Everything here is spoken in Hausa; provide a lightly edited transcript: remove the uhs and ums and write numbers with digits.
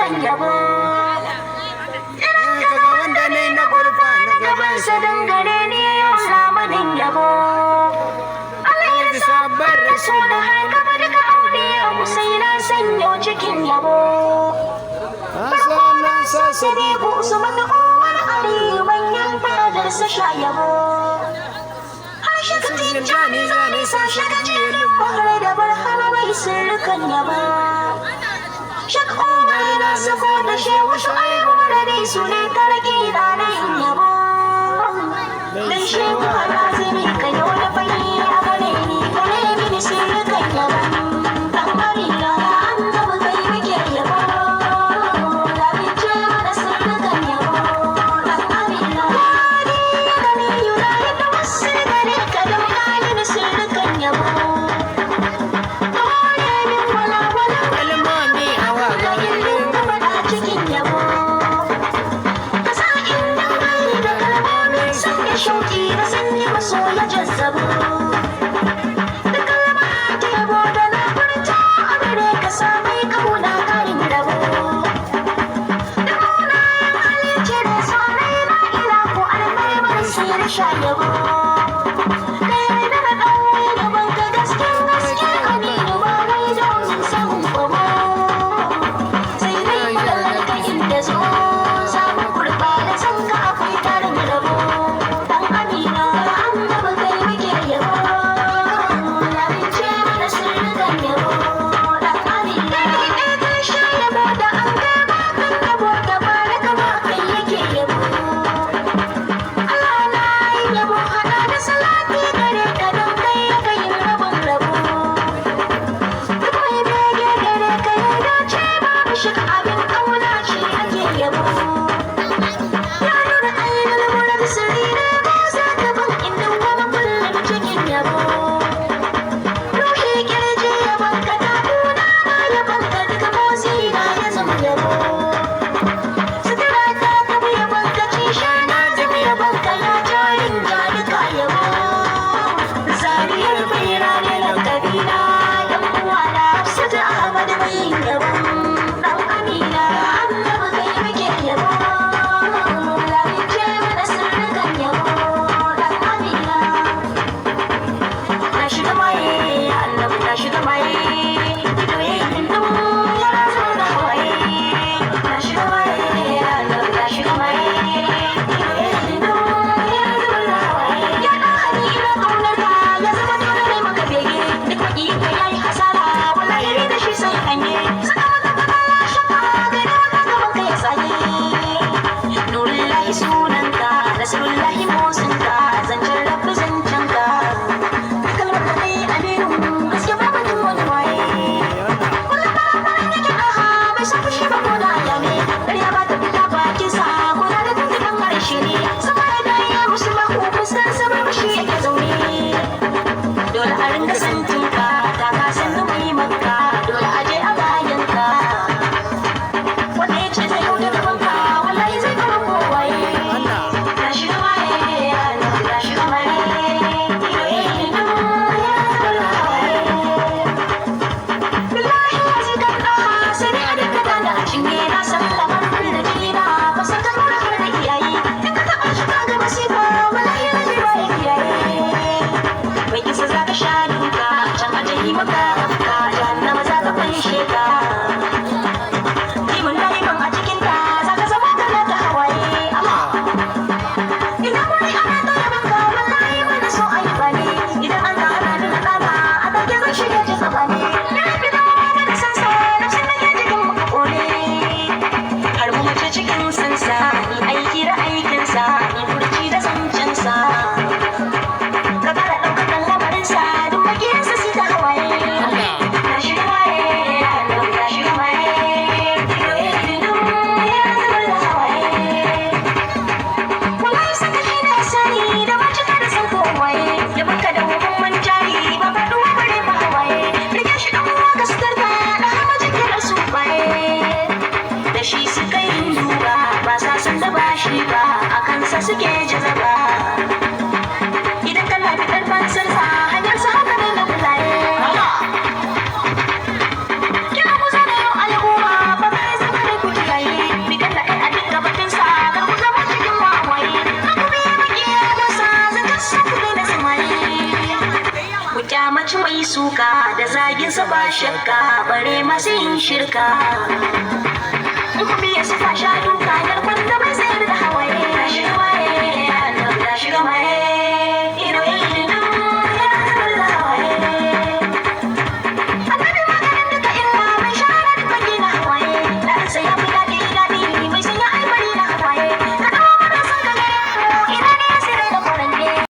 kan yabo. Idan ka ga wanda ne na gurfa na gabansa dangare ne yau zamanin yabo. Allah ya sabar rasul har gaba duka auliya musai na sanyo cikin yabo. Barkonan sa sadiku Usman Umar Aliyu manyan fadarsa sha yabo. Shakatin jani zane sa shakacin bahar da barhama mai sirrukan yaba. Shak Umar na sako da shehu shu'aibu marari su ne tarki ranar yabo. Dan shehu harazini ka yau da fayi a gare ni gare mini sirrukan yaba. Dan marina annabi kai muke yabo. Labice mana sirrukan yabo. Dan marina wani gani yunari da wasu gare ka don halin sirrukan yabo. Bayanin wala-wala kalmomi hawa ga yallin gaba cikin yabo. Kasa inda mai da kalmomin sanya shauki da sanya masoya jazzabu. Da kalma ta yabo da na furta a gare ka samai kauna karin rabo. Da munayen halice da tsorai na ila ko almarmar sayar sha yabo. suke jazaba idan kana fitar fansar sa hanyar sa haka ne na kula suka da zagin sa ba shakka bare masu yin shirka